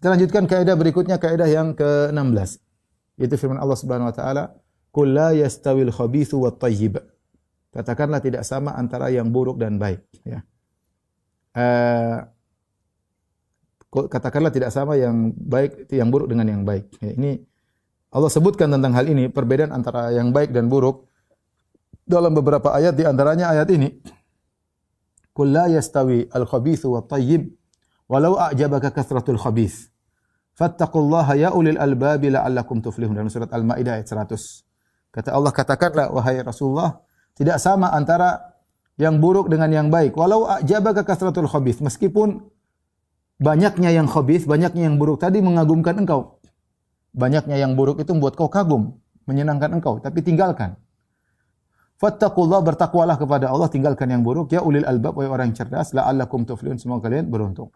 Kita lanjutkan kaidah berikutnya, kaidah yang ke-16. Yaitu firman Allah Subhanahu wa taala, "Qul la yastawil khabithu wat thayyib." Katakanlah tidak sama antara yang buruk dan baik, ya. Katakanlah tidak sama yang baik, yang buruk dengan yang baik. Ya, ini Allah sebutkan tentang hal ini, perbedaan antara yang baik dan buruk dalam beberapa ayat, di antaranya ayat ini. Qul la yastawi al-khabithu wat thayyib walau a'jabaka kathratul khabith. Fattaqullaha ya ulil albabi la'allakum tuflihun. Dalam surat Al-Maidah ayat 100. Kata Allah, katakanlah wahai Rasulullah, tidak sama antara yang buruk dengan yang baik. Walau a'jabaka kathratul khabith, meskipun banyaknya yang khabith, banyaknya yang buruk tadi mengagumkan engkau. Banyaknya yang buruk itu membuat kau kagum, menyenangkan engkau, tapi tinggalkan. Fattaqullah, bertakwalah kepada Allah, tinggalkan yang buruk. Ya ulil albab, wahai orang yang cerdas, la'allakum tuflihun, semoga kalian beruntung.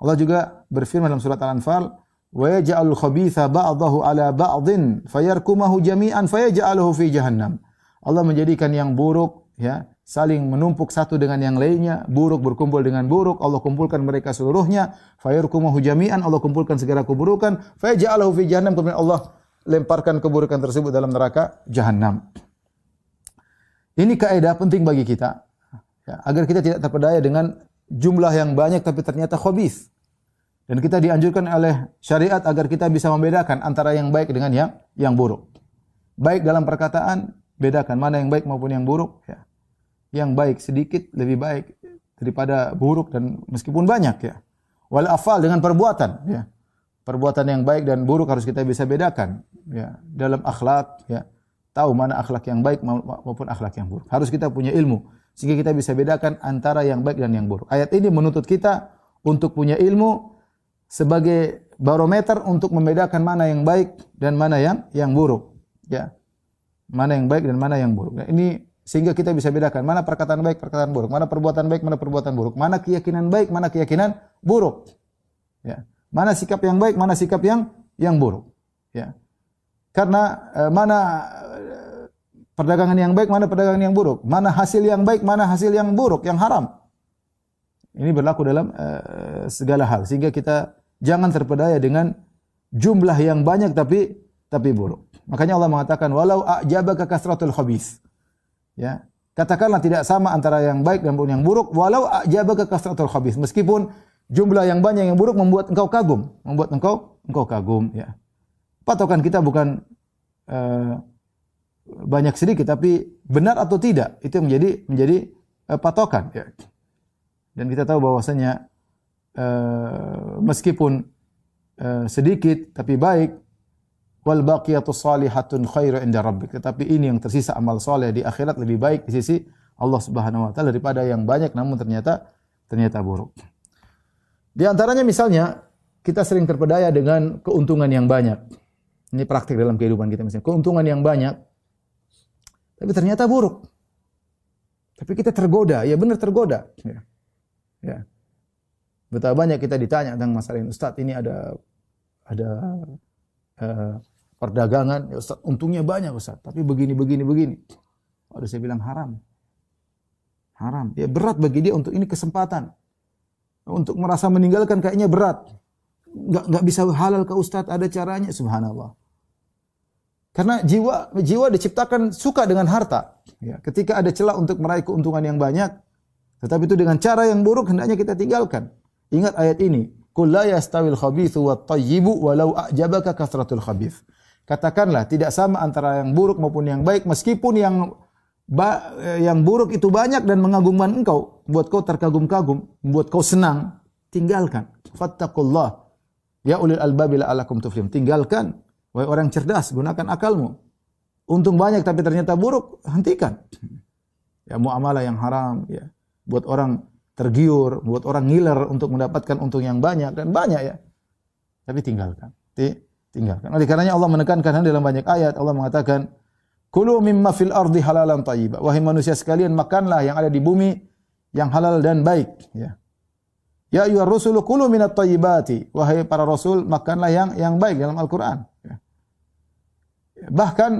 Allah juga berfirman dalam surat Al-Anfal, wa yaj'alul khabitha ba'dahu 'ala ba'dhin fayarkumahu jami'an fayaj'aluhu fi jahannam. Allah menjadikan yang buruk, ya, saling menumpuk satu dengan yang lainnya, buruk berkumpul dengan buruk, Allah kumpulkan mereka seluruhnya, fayarkumahu jami'an, Allah kumpulkan segala keburukan, fayaj'aluhu fi jahannam, kemudian Allah lemparkan keburukan tersebut dalam neraka Jahannam. Ini kaidah penting bagi kita, ya, agar kita tidak terpedaya dengan jumlah yang banyak tapi ternyata khabith. Dan kita dianjurkan oleh syariat agar kita bisa membedakan antara yang baik dengan yang buruk. Baik dalam perkataan, bedakan mana yang baik maupun yang buruk, ya. Yang baik sedikit lebih baik daripada buruk dan meskipun banyak, ya. Wal afal, dengan perbuatan, ya. Perbuatan yang baik dan buruk harus kita bisa bedakan, ya. Dalam akhlak, ya. Tahu mana akhlak yang baik maupun akhlak yang buruk. Harus kita punya ilmu sehingga kita bisa bedakan antara yang baik dan yang buruk. Ayat ini menuntut kita untuk punya ilmu sebagai barometer untuk membedakan mana yang baik dan mana yang buruk, ya. Mana yang baik dan mana yang buruk. Nah, ini sehingga kita bisa bedakan mana perkataan baik, perkataan buruk, mana perbuatan baik, mana perbuatan buruk, mana keyakinan baik, mana keyakinan buruk, ya. Mana sikap yang baik, mana sikap yang buruk, ya. Karena mana perdagangan yang baik, mana perdagangan yang buruk, mana hasil yang baik, mana hasil yang buruk, yang haram. Ini berlaku dalam segala hal, sehingga kita jangan terpedaya dengan jumlah yang banyak tapi buruk. Makanya Allah mengatakan walau a'jabaka kasratul khabith. Ya, katakanlah tidak sama antara yang baik dan yang buruk, walau a'jabaka kasratul khabith. Meskipun jumlah yang banyak yang buruk membuat engkau kagum, membuat engkau kagum, ya. Patokan kita bukan banyak sedikit tapi benar atau tidak, itu yang menjadi patokan, ya. Dan kita tahu bahwasanya meskipun sedikit tapi baik, wal baqiyatus shalihatun khairu inda rabbik, tetapi ini yang tersisa amal soleh di akhirat lebih baik di sisi Allah Subhanahu wa taala daripada yang banyak namun ternyata buruk. Di antaranya misalnya kita sering terpedaya dengan keuntungan yang banyak. Ini praktik dalam kehidupan kita, misalnya keuntungan yang banyak tapi ternyata buruk. Tapi kita tergoda, ya benar tergoda, ya. Ya. Betapa banyak kita ditanya tentang masalah ini, Ustaz, ini ada perdagangan, ya Ustaz, untungnya banyak Ustaz, tapi begini. Waduh, saya bilang haram. Ya berat bagi dia untuk ini kesempatan. Untuk merasa meninggalkan kayaknya berat. Enggak bisa halal ke Ustaz, ada caranya, subhanallah. Karena jiwa diciptakan suka dengan harta. Ya, ketika ada celah untuk meraih keuntungan yang banyak, tetapi itu dengan cara yang buruk, hendaknya kita tinggalkan. Ingat ayat ini, qul la yastawil khabithu wat thayyibu walau a'jabaka kasratul khabith. Katakanlah tidak sama antara yang buruk maupun yang baik, meskipun yang buruk itu banyak dan mengagumkan engkau, membuat kau terkagum-kagum, membuat kau senang, tinggalkan. Fattaqullah ya ulil albabi la'allakum tuflihun. Tinggalkan, wahai orang cerdas, gunakan akalmu. Untung banyak tapi ternyata buruk, hentikan. Ya, muamalah yang haram, ya, buat orang tergiur, buat orang ngiler untuk mendapatkan untung yang banyak, dan banyak, ya. Tapi tinggalkan. Tinggalkan. Oleh karenanya Allah menekankan dalam banyak ayat, Allah mengatakan, "Kulu mimma fil ardi halalan thayyiba." Wahai manusia sekalian, makanlah yang ada di bumi yang halal dan baik, ya. Ya ayyuhar rusulu kulu minat thayyibati. Wahai para rasul, makanlah yang baik dalam Al-Qur'an, ya. Bahkan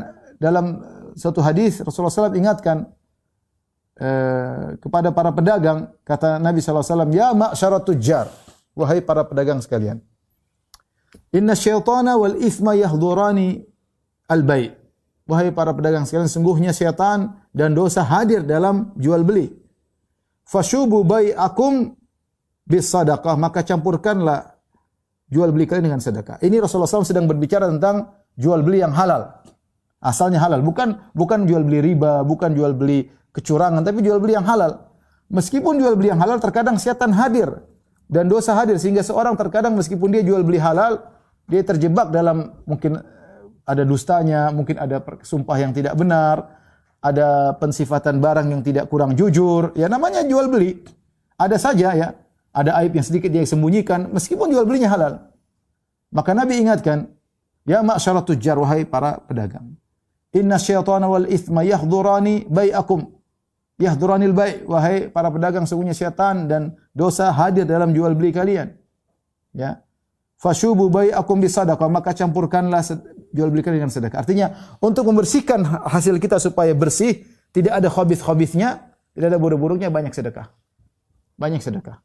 dalam suatu hadis Rasulullah SAW ingatkan kepada para pedagang, kata Nabi SAW, ya ma'syarat tujjar, wahai para pedagang sekalian, Inna syaitana wal ithma yahdurani al-bai'. Wahai para pedagang sekalian, sungguhnya syaitan dan dosa hadir dalam jual beli. Fashubu bai'akum bis sadaqah, maka campurkanlah jual beli kalian dengan sedekah. Ini Rasulullah SAW sedang berbicara tentang jual beli yang halal. Asalnya halal, bukan jual beli riba, bukan jual beli kecurangan, tapi jual beli yang halal. Meskipun jual beli yang halal, terkadang syaitan hadir dan dosa hadir, sehingga seorang terkadang meskipun dia jual beli halal, dia terjebak dalam mungkin ada dustanya, mungkin ada sumpah yang tidak benar, ada pensifatan barang yang tidak kurang jujur. Ya namanya jual beli. Ada saja ya, ada aib yang sedikit dia sembunyikan meskipun jual belinya halal. Maka Nabi ingatkan, ya ma'syarat tujjar, wahai para pedagang. Inna syaitana wal ithma yahdurani bai'akum. Yahduranil bai', wahai para pedagang, sesungguhnya syaitan dan dosa hadir dalam jual beli kalian. Ya. Fashubu bai'akum bisadaqah, maka campurkanlah jual beli kalian dengan sedekah. Artinya untuk membersihkan hasil kita supaya bersih, tidak ada khabith-khabithnya, tidak ada buruk-buruknya, banyak sedekah. Banyak sedekah.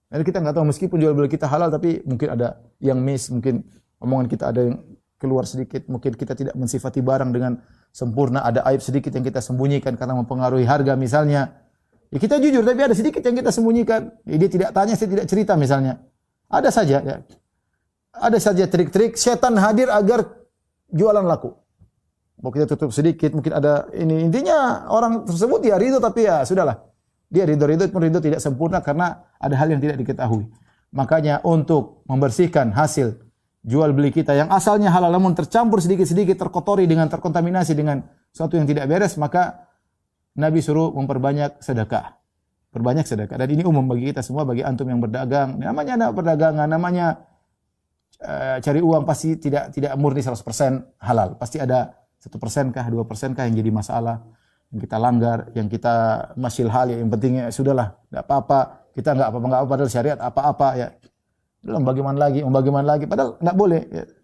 Jadi kita enggak tahu, meskipun jual beli kita halal, tapi mungkin ada yang miss, mungkin omongan kita ada yang keluar sedikit, mungkin kita tidak mensifati barang dengan sempurna, ada aib sedikit yang kita sembunyikan karena mempengaruhi harga misalnya. Ya kita jujur, tapi ada sedikit yang kita sembunyikan. Ya, dia tidak tanya, saya tidak cerita misalnya. Ada saja ya. Ada saja trik-trik setan hadir agar jualan laku. Mau kita tutup sedikit, mungkin ada ini. Intinya orang tersebut dia ridho, tapi ya sudahlah. Dia ridho pun ridho tidak sempurna karena ada hal yang tidak diketahui. Makanya untuk membersihkan hasil jual beli kita yang asalnya halal namun tercampur sedikit-sedikit, terkotori dengan terkontaminasi dengan sesuatu yang tidak beres, maka Nabi suruh memperbanyak sedekah. Perbanyak sedekah. Dan ini umum bagi kita semua, bagi antum yang berdagang. Namanya ada perdagangan, namanya cari uang, pasti tidak murni 100% halal. Pasti ada 1% kah, 2% kah yang jadi masalah, yang kita langgar, yang kita masyil hal, yang pentingnya sudahlah, enggak apa-apa. Kita enggak apa-apa padahal syariat apa-apa ya. Belum bagaimana lagi padahal enggak boleh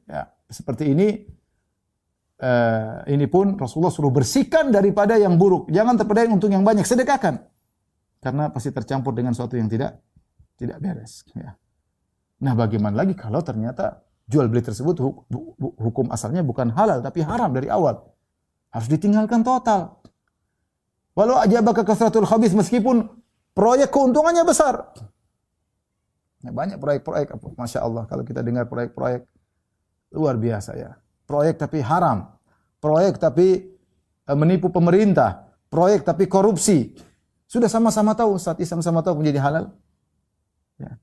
ya. Seperti ini pun Rasulullah suruh bersihkan daripada yang buruk. Jangan terpedaya untuk yang banyak, sedekahkan. Karena pasti tercampur dengan sesuatu yang tidak beres ya. Nah, bagaimana lagi kalau ternyata jual beli tersebut hukum asalnya bukan halal tapi haram dari awal. Harus ditinggalkan total. Walau ajabaka kasratul khabith, meskipun proyek keuntungannya besar. Nah, banyak proyek-proyek, Masya Allah, kalau kita dengar proyek-proyek luar biasa ya. Proyek tapi haram. Proyek tapi menipu pemerintah. Proyek tapi korupsi. Sudah sama-sama tahu, Ustaz, sama-sama tahu menjadi halal. Ya.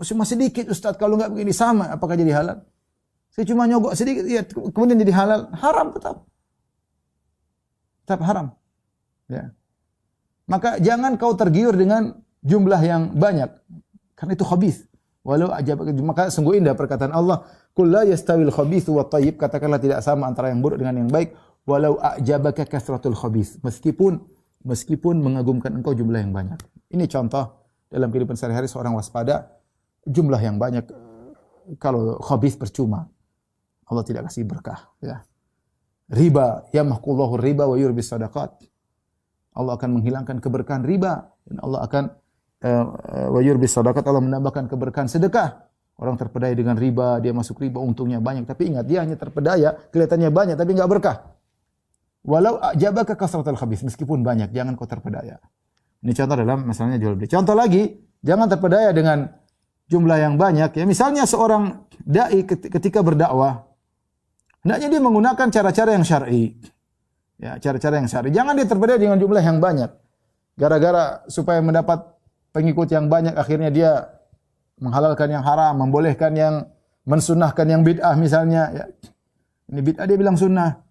Cuma sedikit, Ustaz, kalau enggak begini sama, apakah jadi halal? Saya cuma nyogok sedikit, ya, kemudian jadi halal. Haram tetap. Tetap haram. Ya. Maka jangan kau tergiur dengan jumlah yang banyak. Karena itu khabith. Walau ajabaka, maka sungguh indah perkataan Allah, "Qul la yastawil khabithu wat thayyib", katakanlah tidak sama antara yang buruk dengan yang baik. Walau ajabaka kasratul khabith, meskipun mengagumkan engkau jumlah yang banyak. Ini contoh dalam kehidupan sehari-hari seorang waspada, jumlah yang banyak, kalau khabith percuma. Allah tidak kasih berkah, ya. Riba, yamhaqullahu riba wa yurbis sadaqat. Allah akan menghilangkan keberkahan riba dan Allah akan wa yurbis sadaqat, Allah menambahkan keberkahan sedekah. Orang terpedaya dengan riba, dia masuk riba, untungnya banyak, tapi ingat dia hanya terpedaya, kelihatannya banyak tapi enggak berkah. Walau ajabaka kasratul khabith, meskipun banyak, jangan kau terpedaya. Ini contoh dalam masalahnya jual beli. Contoh lagi, jangan terpedaya dengan jumlah yang banyak. Ya, misalnya seorang dai ketika berdakwah, hendaknya dia menggunakan cara-cara yang syar'i. Ya, cara-cara yang syar'i. Jangan dia terpedaya dengan jumlah yang banyak. Gara-gara supaya mendapat pengikut yang banyak, akhirnya dia menghalalkan yang haram, membolehkan yang, mensunnahkan yang bid'ah misalnya. Ya. Ini bid'ah dia bilang sunnah.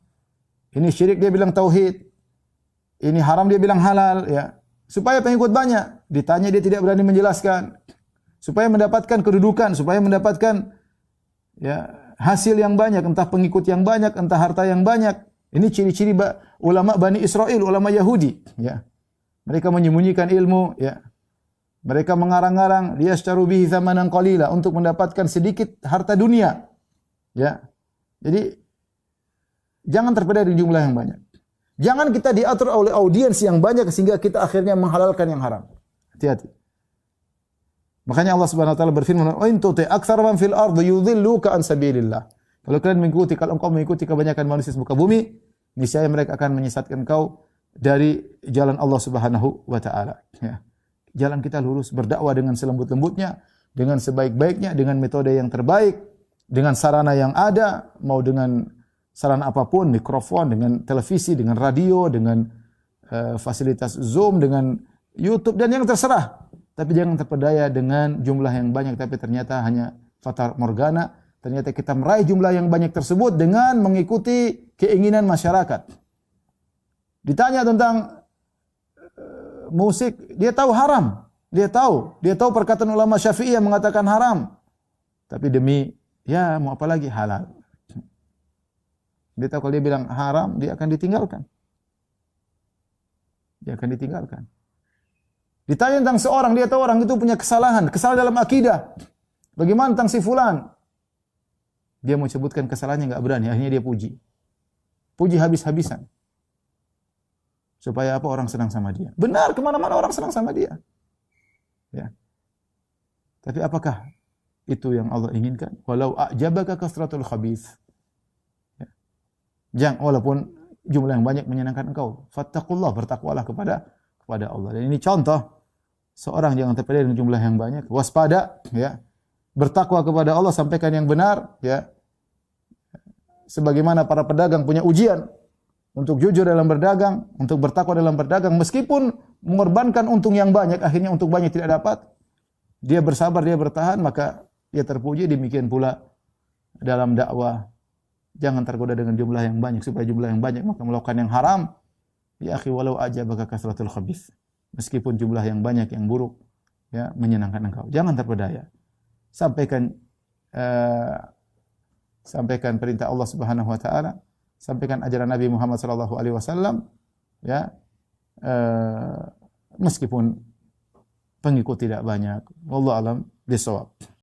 Ini syirik dia bilang tauhid. Ini haram dia bilang halal. Ya. Supaya pengikut banyak, ditanya dia tidak berani menjelaskan. Supaya mendapatkan kedudukan, supaya mendapatkan ya, hasil yang banyak, entah pengikut yang banyak, entah harta yang banyak. Ini ciri-ciri ulama Bani Israel, ulama Yahudi. Ya. Mereka menyembunyikan ilmu. Ya. Mereka mengarang-arang, liyashtaru bihi thamanan qalila, untuk mendapatkan sedikit harta dunia. Ya. Jadi jangan terpedaya di jumlah yang banyak. Jangan kita diatur oleh audiens yang banyak sehingga kita akhirnya menghalalkan yang haram. Hati-hati. Makanya Allah Subhanahu wa taala berfirman, "Wa in tuti aktsara man fil ardi yudhilluka an sabilillah." Kalau engkau mengikuti kebanyakan manusia di muka bumi, niscaya mereka akan menyesatkan engkau dari jalan Allah Subhanahu wa taala. Ya. Jalan kita lurus, berdakwah dengan selembut-lembutnya, dengan sebaik-baiknya, dengan metode yang terbaik, dengan sarana yang ada, mau dengan sarana apapun, mikrofon, dengan televisi, dengan radio, dengan fasilitas Zoom, dengan YouTube dan yang terserah. Tapi jangan terpedaya dengan jumlah yang banyak tapi ternyata hanya fata morgana. Ternyata kita meraih jumlah yang banyak tersebut dengan mengikuti keinginan masyarakat. Ditanya tentang musik, dia tahu haram. Dia tahu perkataan ulama Syafi'i yang mengatakan haram. Tapi demi, ya mau apa lagi, halal. Dia tahu kalau dia bilang haram, dia akan ditinggalkan. Dia akan ditinggalkan. Ditanya tentang seorang, dia tahu orang itu punya kesalahan dalam akidah. Bagaimana tentang si fulan? Dia mau sebutkan kesalahannya enggak berani, akhirnya dia puji. Puji habis-habisan. Supaya apa? Orang senang sama dia. Benar, kemana-mana orang senang sama dia. Ya. Tapi apakah itu yang Allah inginkan? Walau a'jabaka kasratul khabith. Ya. Jangan, walaupun jumlah yang banyak menyenangkan engkau. Fattaqullah, bertakwalah kepada Allah. Dan ini contoh seorang jangan terpedaya dengan jumlah yang banyak. Waspada, ya. Bertakwa kepada Allah, sampaikan yang benar, ya. Sebagaimana para pedagang punya ujian untuk jujur dalam berdagang, untuk bertakwa dalam berdagang, meskipun mengorbankan untung yang banyak, akhirnya untung banyak tidak dapat. Dia bersabar, dia bertahan, maka dia terpuji. Demikian pula dalam dakwah, jangan tergoda dengan jumlah yang banyak, supaya jumlah yang banyak maka melakukan yang haram. Ya akhi, walau a'jabaka kasratul khabith. Meskipun jumlah yang banyak yang buruk, ya, menyenangkan engkau. Jangan terpedaya. Sampaikan perintah Allah Subhanahu wa taala, sampaikan ajaran Nabi Muhammad sallallahu alaihi wasallam, ya. Meskipun pengikut tidak banyak. Wallahu alam bisawab.